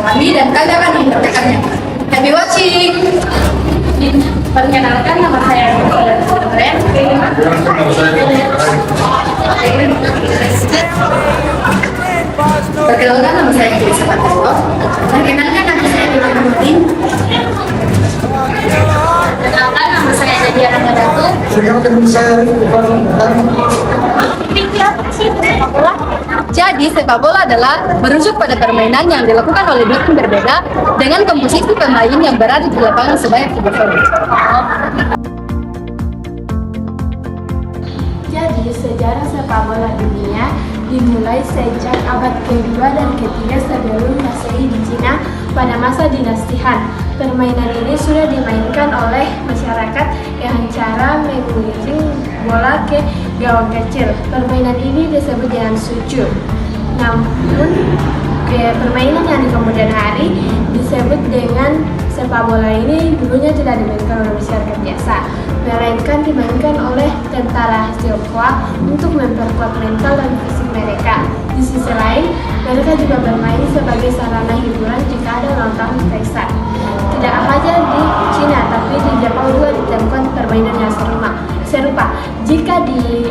kami dan kami akan membacakannya. Happy watching! Perkenalkan, nama saya Ren. Perkenalkan, nama saya Kirisa Patelo. Perkenalkan, nama saya Dilan Mutin. Perkenalkan, nama saya Nadia Ramadhatu. Jadi, sepak bola adalah merujuk pada permainan yang dilakukan oleh dua tim berbeda dengan komposisi pemain yang berada di lapangan sebanyak 3 orang. Jadi, sejarah sepak bola dunia dimulai sejak abad kedua dan ketiga sebelum Masehi di Cina pada masa dinasti Han. Permainan ini sudah dimainkan oleh masyarakat yang cara mengiring bola ke gawang kecil. Permainan ini disebut dengan suju. Namun, permainan yang di kemudian hari disebut dengan sepak bola ini dulunya tidak dimainkan oleh masyarakat biasa, melainkan dimainkan oleh tentara Tionghoa untuk memperkuat mental dan fisik mereka. Di sisi lain, mereka juga bermain sebagai sarana hiburan jika ada ulang tahun kaisar. Tidak hanya di Cina, tapi di Jepang juga ditemukan permainan yang serupa. Jika di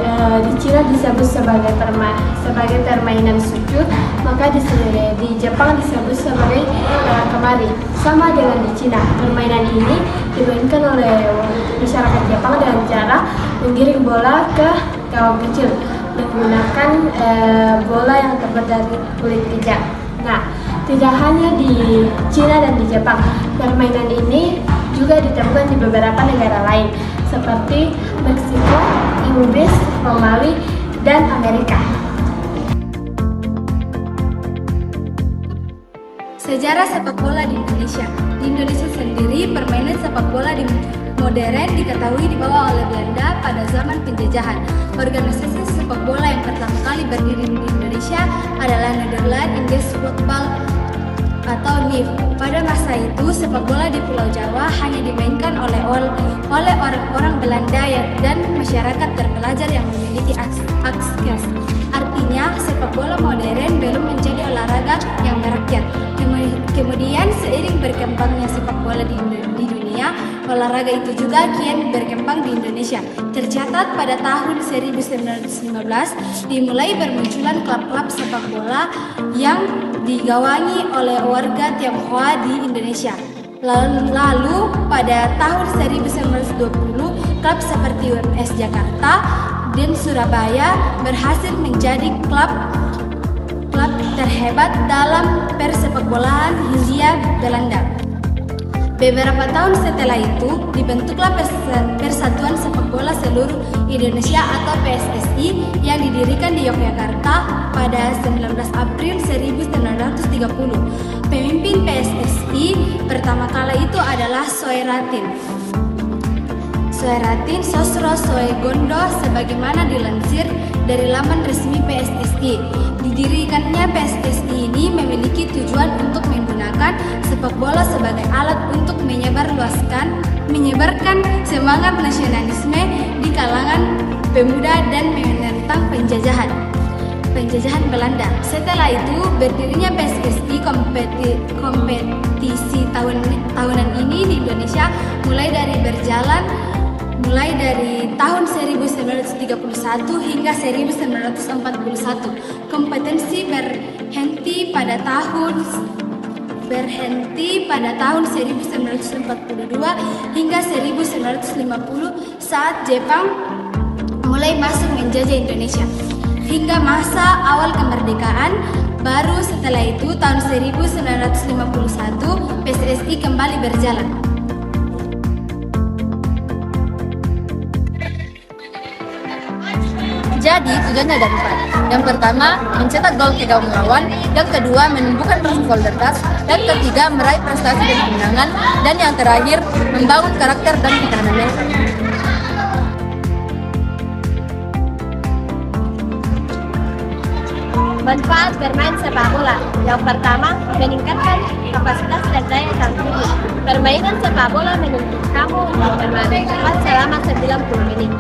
Cina disebut sebagai permainan sujud, maka di Jepang disebut sebagai kemari. Sama dengan di Cina, permainan ini dimainkan oleh masyarakat Jepang dengan cara menggiring bola ke gawang kecil menggunakan bola yang terbuat dari kulit pijak. Nah, tidak hanya di Cina dan di Jepang, permainan ini juga ditemukan di beberapa negara lain seperti Meksiko, Inggris, Romawi, dan Amerika. Sejarah sepak bola di Indonesia. Di Indonesia sendiri, permainan sepak bola di modern diketahui dibawa oleh Belanda pada zaman penjajahan. Organisasi sepak bola yang pertama kali berdiri di Indonesia adalah Netherlands Indies Football atau NIF. Pada masa itu, sepak bola di Pulau Jawa hanya dimainkan oleh orang-orang Belanda dan masyarakat terpelajar yang memiliki akses. Artinya, sepak bola modern belum menjadi olahraga yang merakyat. Kemudian, seiring berkembangnya sepak bola di dunia, olahraga itu juga kian berkembang di Indonesia. Tercatat pada tahun 1915, dimulai bermunculan klub-klub sepak bola yang digawangi oleh warga Tionghoa di Indonesia. Lalu pada tahun 1920, klub seperti UMS Jakarta dan Surabaya berhasil menjadi klub terhebat dalam persepakbolaan Hindia Belanda. Beberapa tahun setelah itu, dibentuklah Persatuan Sepak Bola Seluruh Indonesia atau PSSI yang didirikan di Yogyakarta pada 19 April 1930. Pemimpin PSSI pertama kali itu adalah Soeratin Sosro Soegondo sebagaimana dilansir dari laman resmi PSSI. Didirikannya PSSI ini memiliki tujuan untuk menggunakan sepak bola sebagai alat untuk menyebarkan semangat nasionalisme di kalangan pemuda dan menentang penjajahan Belanda. Setelah itu berdirinya PSSI, kompetisi tahunan ini di Indonesia mulai dari tahun 1931 hingga 1941. Kompetisi berhenti pada tahun 1942 hingga 1950 saat Jepang mulai masuk menjajah Indonesia. Hingga masa awal kemerdekaan, baru setelah itu tahun 1951 PSSI kembali berjalan. Jadi tujuannya ada 4. Yang pertama, mencetak gol ke gawang lawan. Yang kedua, menumbuhkan rasa solidaritas. Yang ketiga, meraih prestasi dan kemenangan. Dan yang terakhir, membangun karakter dan ketahanan mental. Manfaat bermain sepak bola. Yang pertama, meningkatkan kapasitas dan daya tahan tubuh. Permainan sepak bola menuntut kamu untuk bermain cepat selama 90 menit.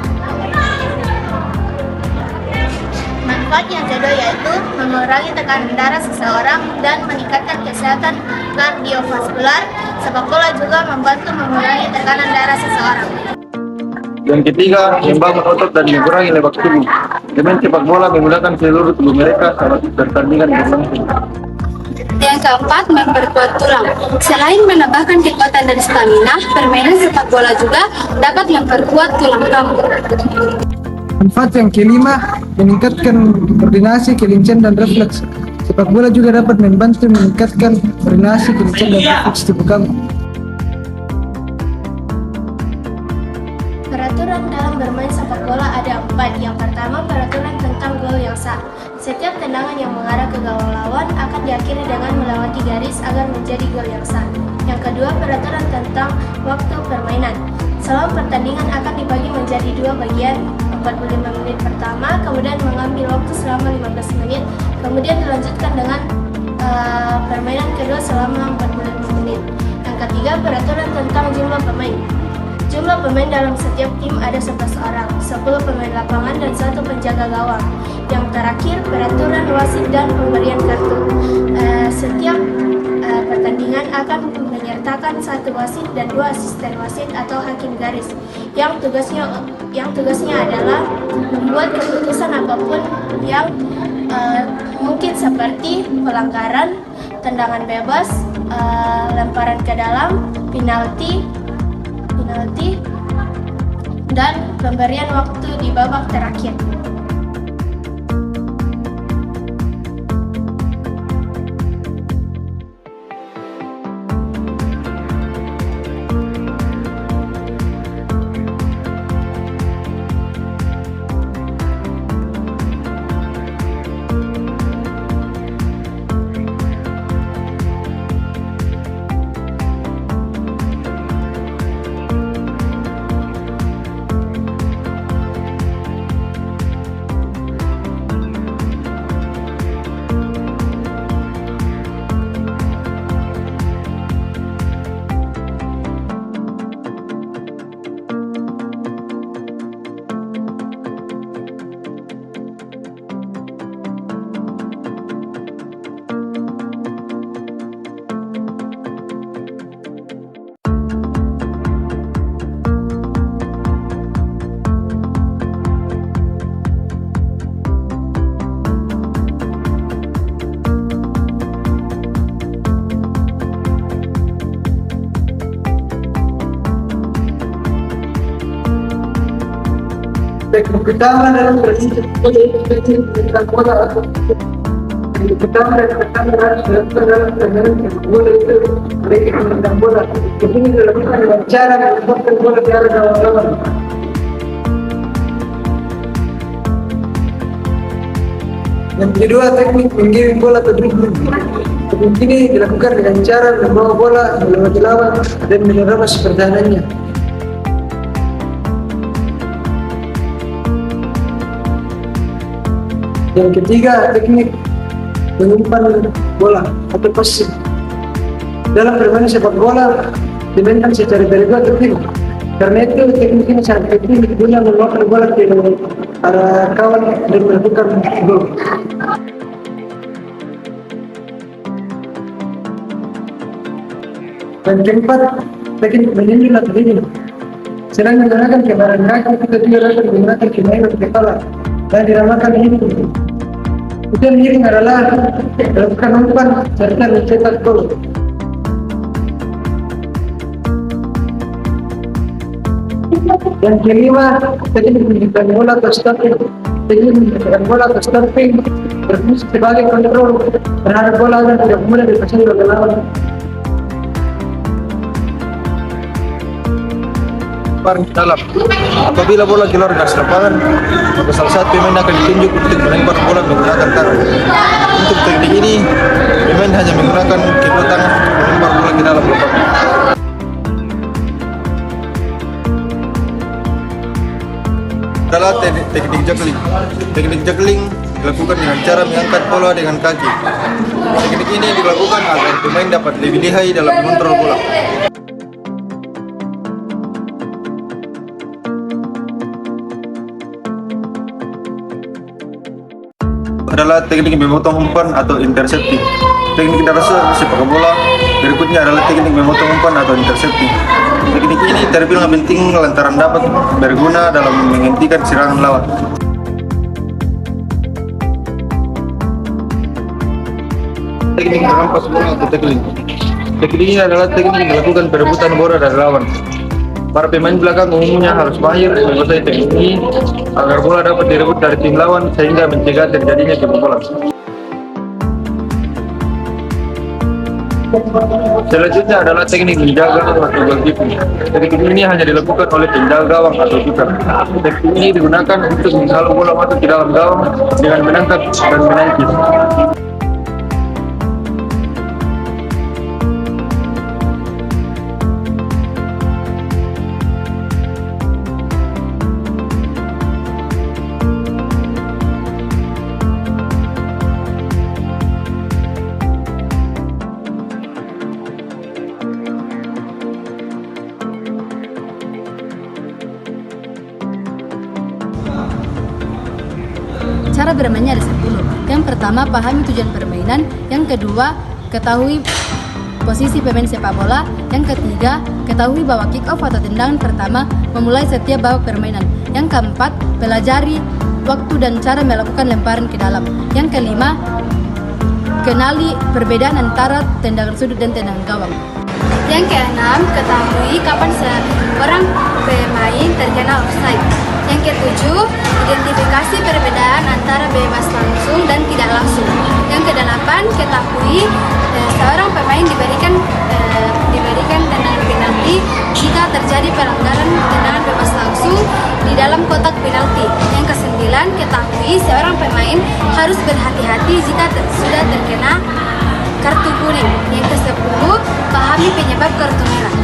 Manfaat yang kedua yaitu mengurangi tekanan darah seseorang dan meningkatkan kesehatan kardiovaskular. Sepak bola juga membantu mengurangi tekanan darah seseorang. Yang ketiga, membangun otot dan mengurangi lemak tubuh. Pemain sepak bola menggunakan seluruh tubuh mereka saat pertandingan berlangsung. Yang keempat, memperkuat tulang. Selain menambahkan kekuatan dan stamina, permainan sepak bola juga dapat memperkuat tulang kamu. Manfaat yang kelima, meningkatkan koordinasi, kelincahan, dan refleks. Sepak bola juga dapat membantu meningkatkan koordinasi, kelincahan, dan refleks tubuh kamu. Peraturan dalam bermain sepak bola ada 4. Yang pertama, peraturan tentang gol yang sah. Setiap tendangan yang mengarah ke gawang lawan akan diakhiri dengan melewati garis agar menjadi gol yang sah. Yang kedua, peraturan tentang waktu permainan. Selama pertandingan akan dibagi menjadi 2 bagian, 45 menit pertama, kemudian mengambil waktu selama 15 menit, kemudian dilanjutkan dengan permainan kedua selama 45 menit. Yang ketiga, peraturan tentang jumlah pemain. Jumlah pemain dalam setiap tim ada 11 orang, 10 pemain lapangan dan 1 penjaga gawang. Yang terakhir, peraturan wasit dan pemberian kartu. Setiap pertandingan akan menyertakan 1 wasit dan 2 asisten wasit atau hakim garis yang tugasnya adalah membuat keputusan apapun yang mungkin seperti pelanggaran, tendangan bebas, lemparan ke dalam, penalti, dan pemberian waktu di babak terakhir. Teknik utama dalam bermain bola atau teknik utama dan pertama harus dilakukan dalam permainan sepak bola itu mereka menendang bola. Ini dilakukan dengan cara melepaskan bola ke arah gawang lawan. Yang kedua, teknik menggiring bola atau dribbling. Teknik ini dilakukan dengan cara membawa bola melewati lawan dan menerobos pertahanannya. Yang ketiga, teknik mengumpan bola atau passing. Dalam bermain sepak bola dimainkan secara berdua atau tim. Karena itu teknik ini sangat penting guna membawa bola ke arah kawan dan melakukan gol. Dan keempat, teknik menyindir atau dingin. Selain menggunakan kebaran kaki, kita juga dapat menggunakan kemainan kepala dan dinamakan itu. Tujuan ini adalah melakukan umpan serta mencetak gol. Yang kelima, teknik menjadikan bola atau stopping. Teknik menjadikan bola atau stopping berfungsi sebagai kontrol terhadap bola agar tidak mudah dipasang oleh lawan. Dalam apabila bola keluar garis lapangan, maka salah satu pemain akan ditunjuk untuk melempar bola menggunakan tangan. Untuk teknik ini, pemain hanya menggunakan kedua tangan melempar bola ke dalam lapangan. Adalah teknik juggling. Teknik juggling dilakukan dengan cara mengangkat bola dengan kaki. Teknik ini dilakukan agar pemain dapat lebih lihai dalam mengontrol bola. Adalah teknik memotong umpan atau intercepting. Teknik dasar sepak bola Berikutnya adalah teknik memotong umpan atau intercepting. Teknik ini terbilang penting lantaran dapat berguna dalam menghentikan serangan lawan. Teknik merampas bola atau tackling. Teknik ini adalah teknik yang dilakukan perebutan bola dari lawan. Para pemain belakang umumnya harus mahir menguasai teknik ini agar bola dapat direbut dari tim lawan sehingga mencegah terjadinya kebobolan. Selanjutnya adalah teknik menjaga atau goalkeeping. Teknik ini hanya dilakukan oleh penjaga gawang atau kiper. Teknik ini digunakan untuk menghalau bola masuk ke dalam gawang dengan menangkap dan menangkis. Cara bermainnya ada 10. Yang pertama, pahami tujuan permainan. Yang kedua, ketahui posisi pemain sepak bola. Yang ketiga, ketahui bahwa kick off atau tendangan pertama memulai setiap babak permainan. Yang keempat, pelajari waktu dan cara melakukan lemparan ke dalam. Yang kelima, kenali perbedaan antara tendangan sudut dan tendangan gawang. Yang keenam, ketahui kapan seorang pemain terkena offside. Yang ketujuh, identifikasi perbedaan antara bebas langsung dan tidak langsung. Yang kedelapan, ketahui seorang pemain diberikan tendangan penalti jika terjadi pelanggaran tendangan bebas langsung di dalam kotak penalti. Yang kesembilan, ketahui seorang pemain harus berhati-hati jika sudah terkena kartu kuning. Yang ke-10, pahami penyebab kartu merah.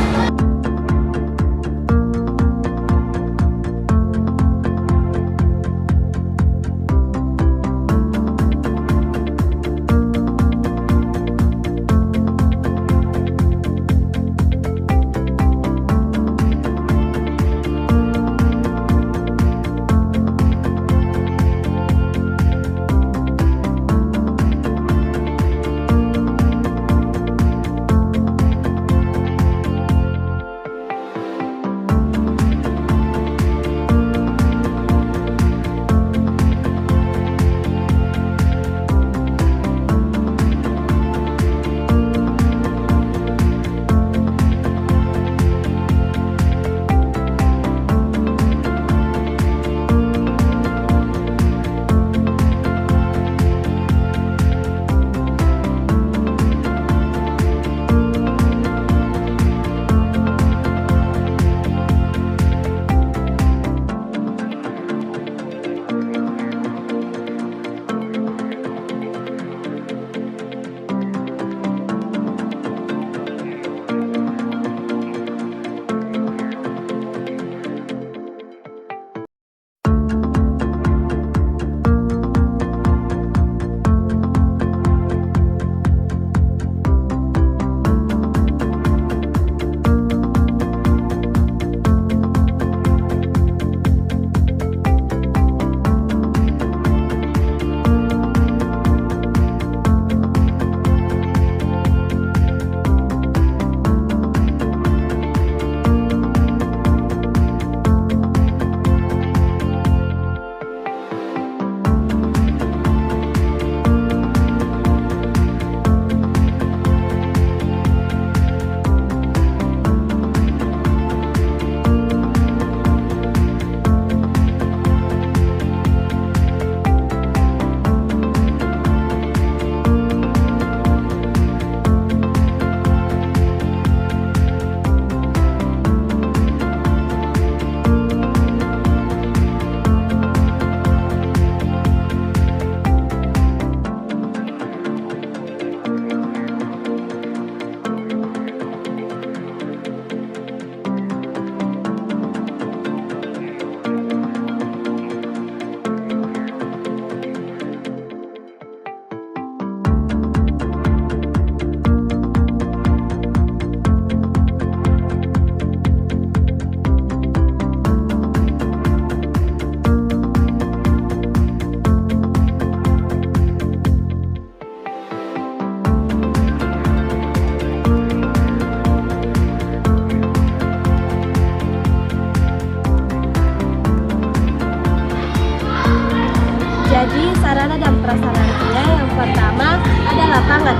pertama ada lapangan.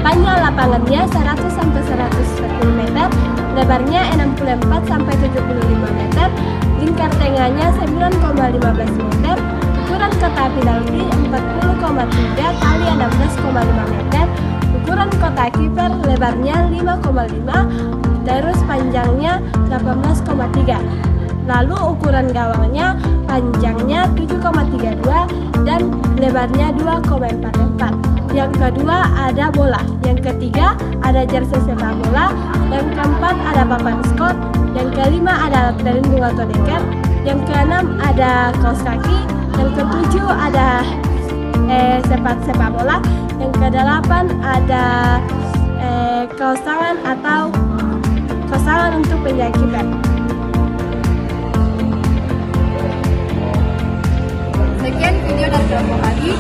Panjang lapangannya 100 sampai 110 meter, lebarnya 64 sampai 75 meter, lingkar tengahnya 9,15 meter, ukuran kotak penalti 40,3 kali 16,5 meter, ukuran kotak kiper lebarnya 5,5, terus panjangnya 18,3. Lalu ukuran gawangnya panjangnya 7,32 dan lebarnya 2,44. Yang kedua ada bola. Yang ketiga ada jersey sepak bola. Yang keempat ada papan skor. Yang kelima ada alat pelindung atau deker. Yang keenam ada kaos kaki. Yang ketujuh ada sepak bola. Yang kedelapan ada kaos tangan atau kaos tangan untuk penjaga kiper. Sekian video dari kelompok kami.